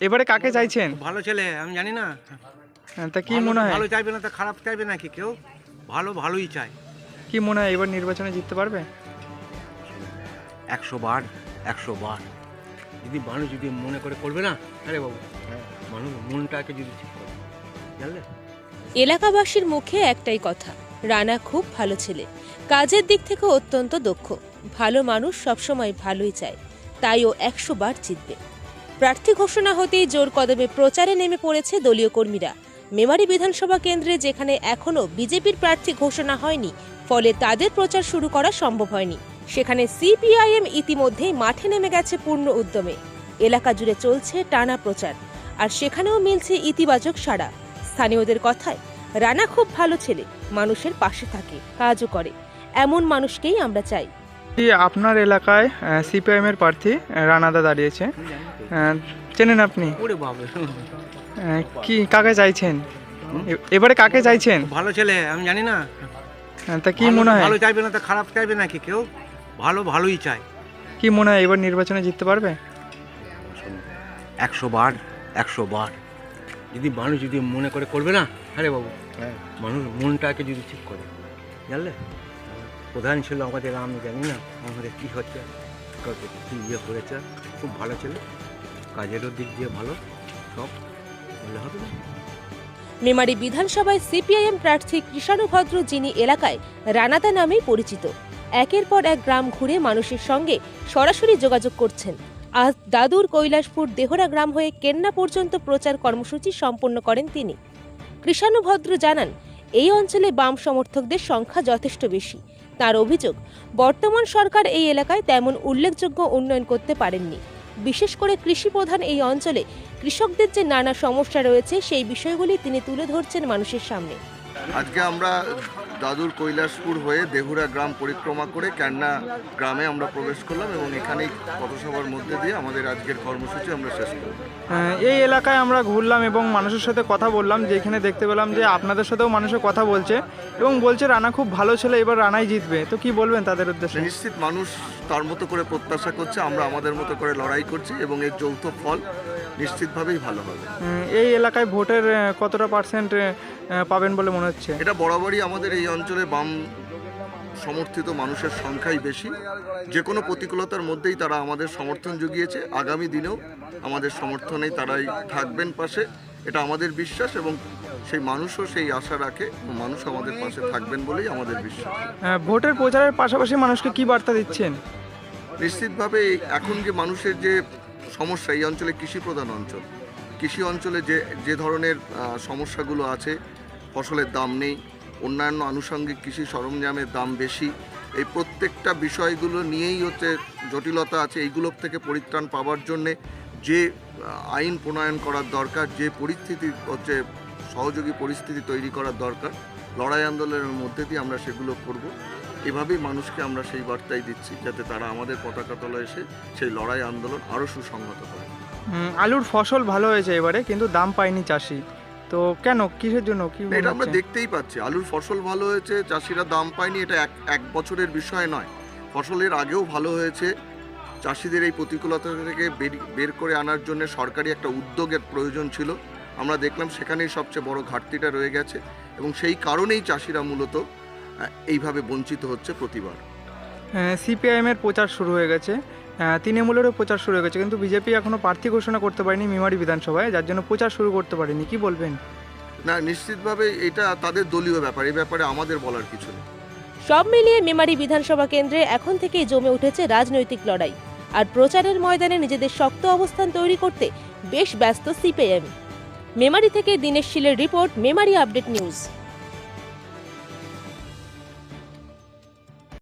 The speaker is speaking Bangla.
এবারে কাকে চাইছেন? ভালো ছেলে আমি জানি না। তা কি মনে হয়? ভালো চাইবে না তা খারাপ চাইবে নাকি কেউ? ভালোই চায়। কি মনে হয় এবার নির্বাচনে জিততে পারবে? 100 বার 100 বার যদি মানুষ যদি মনে করে করবে না, আরে বাবু মানুষ মনটাকে যদি ঠিক করে, জানলে? এলাকাবাসীর মুখে একটাই কথা, রানা খুব ভালো ছেলে, কাজের দিক থেকে অত্যন্ত দক্ষ, ভালো মানুষ সবসময় ভালোই চায়, তাই ও 100 বার জিতবে। প্রার্থী ঘোষণা হতেই জোর কদমে প্রচারে নেমে পড়েছে দলীয় কর্মীরা। মেমারি বিধানসভা কেন্দ্রে যেখানে এখনও বিজেপির প্রার্থী ঘোষণা হয়নি, ফলে তাদের প্রচার শুরু করা সম্ভব হয়নি, সেখানে সিপিআইএম ইতিমধ্যেই মাঠে নেমে গেছে পূর্ণ উদ্যমে। এলাকা জুড়ে চলছে টানা প্রচার, আর সেখানেও মিলছে ইতিবাচক সাড়া। স্থানীয়দের কথায়, রানা খুব ভালো ছেলে, মানুষের পাশে থাকে, কাজও করে, এমন মানুষকেই আমরা চাই। আপনার এলাকায় সিপিআইএম এর প্রার্থী রানাদা দাঁড়িয়েছে, চেনেন আপনি? ওরে বাবা, কি কাকে চাইছেন? এবারে কাকে চাইছেন? ভালো ছেলে আমি জানি না। তা কি মনে হয়? ভালো চাইবে না তা খারাপ চাইবে নাকি কেউ? ভালোই চায়। কি মনে হয় এবার নির্বাচনে জিততে পারবে? 100 বার 100 বার যদি মানুষ যদি মনে করে করবে না, আরে বাবু মানুষ মনটাকে যদি ঠিক করে, জানলে? প্রধান ছিল আমাদের, আমি জানি না আমাদের কী হচ্ছে, কী ইয়ে করেছে। খুব ভালো ছেলে, কাজেরও দিক দিয়ে ভালো, সব বললে হবে না। মেমারি বিধানসভায় সিপিআইএম প্রার্থী কৃষাণু ভদ্র, যিনি এলাকায় রানাদা নামেই পরিচিত, একের পর এক গ্রাম ঘুরে মানুষের সঙ্গে সরাসরি যোগাযোগ করছেন। আজ দাদুর, কৈলাসপুর, দেহরা গ্রাম হয়ে কেন্না পর্যন্ত প্রচার কর্মসূচি সম্পন্ন করেন তিনি। কৃষাণু ভদ্র জানান, এই অঞ্চলে বাম সমর্থকদের সংখ্যা যথেষ্ট বেশি। তার অভিযোগ, বর্তমান সরকার এই এলাকায় তেমন উল্লেখযোগ্য উন্নয়ন করতে পারেননি। বিশেষ করে কৃষি প্রধান এই অঞ্চলে কৃষকদের যে নানা সমস্যা রয়েছে, সেই বিষয়গুলি তিনি তুলে ধরছেন মানুষের সামনে। আজকে আমরা দাদুর, কৈলাসপুর হয়ে দেহুরা গ্রাম পরিক্রমা করে ক্যান্না গ্রামে আমরা প্রবেশ করলাম এবং এখানেই পথসভার মধ্যে দিয়ে আমাদের আজকের কর্মসূচি আমরা শেষ করলাম। এই এলাকায় আমরা ঘুরলাম এবং মানুষের সাথে কথা বললাম, যেখানে দেখতে পেলাম যে আপনাদের সাথেও মানুষের কথা বলছে এবং বলছে রানা খুব ভালো ছেলে, এবার রানাই জিতবে। তো কি বলবেন তাদের উদ্দেশ্যে? নিশ্চিত মানুষ তার মতো করে প্রত্যাশা করছে, আমরা আমাদের মতো করে লড়াই করছি এবং এর যৌথ ফল নিশ্চিতভাবেই ভালো হবে। এই এলাকায় ভোটের কতটা পার্সেন্ট পাবেন বলে মনে হচ্ছে? এটা বরাবরই আমাদের এই অঞ্চলে বাম সমর্থিত মানুষের সংখ্যাই বেশি। যে কোনো প্রতিকূলতার মধ্যেই তারা আমাদের সমর্থন জুগিয়েছে, আগামী দিনেও আমাদের সমর্থনেই তারাই থাকবেন পাশে, এটা আমাদের বিশ্বাস এবং সেই মানুষও সেই আশা রাখে, মানুষ আমাদের পাশে থাকবেন বলেই আমাদের বিশ্বাস। ভোটের প্রচারের পাশাপাশি মানুষকে কি বার্তা দিচ্ছেন? নিশ্চিতভাবে এখন যে মানুষের যে সমস্যা, এই অঞ্চলে কৃষি প্রধান অঞ্চল, কৃষি অঞ্চলে যে ধরনের সমস্যাগুলো আছে, ফসলের দাম নেই, অন্যান্য আনুষঙ্গিক কৃষি সরঞ্জামের দাম বেশি, এই প্রত্যেকটা বিষয়গুলো নিয়েই হচ্ছে জটিলতা আছে। এইগুলো থেকে পরিত্রাণ পাওয়ার জন্যে যে আইন প্রণয়ন করার দরকার, যে পরিস্থিতি হচ্ছে সহযোগী পরিস্থিতি তৈরি করার দরকার, লড়াই আন্দোলনের মধ্যে দিয়ে আমরা সেগুলো করব। এভাবেই মানুষকে আমরা সেই বার্তাই দিচ্ছি, যাতে তারা আমাদের পতাকা তলায় এসে সেই লড়াই আন্দোলন আরও সুসংহত করে। আলুর ফসল ভালো হয়েছে এবারে, কিন্তু দাম পায়নি চাষি, তো কেন, কিসের জন্য? কি এটা আমরা দেখতেই পাচ্ছি, আলুর ফসল ভালো হয়েছে, চাষিরা দাম পায়নি, এটা এক বছরের বিষয় নয়। ফসলের আগেও ভালো হয়েছে। চাষিদের এই প্রতিকূলতা থেকে বের করে আনার জন্য সরকারি একটা উদ্যোগের প্রয়োজন ছিল। আমরা দেখলাম সেখানেই সবচেয়ে বড় ঘাটতিটা রয়ে গেছে এবং সেই কারণেই চাষিরা মূলত এইভাবে বঞ্চিত হচ্ছে প্রতিবার। সিপিআইএম এর প্রচার শুরু হয়ে গেছে, তৃণমূলেরও প্রচার শুরু হয়ে গেছে, কিন্তু বিজেপি এখনো প্রার্থী ঘোষণা করতে পারেনি মেমারি বিধানসভায়, যার জন্য প্রচার শুরু করতে পারেনি। কি বলবেন? না, নিশ্চিতভাবে এটা তাদের দলীয় ব্যাপার, এই ব্যাপারে আমাদের বলার কিছু নেই। সব মিলিয়ে মেমারি বিধানসভা কেন্দ্রে এখন থেকেই জমে উঠেছে রাজনৈতিক লড়াই, আর প্রচারের ময়দানে নিজেদের শক্ত অবস্থান তৈরি করতে বেশ ব্যস্ত সিপিআইএম। মেমারি থেকে দীনেশ শীলের রিপোর্ট, মেমারি আপডেট নিউজ।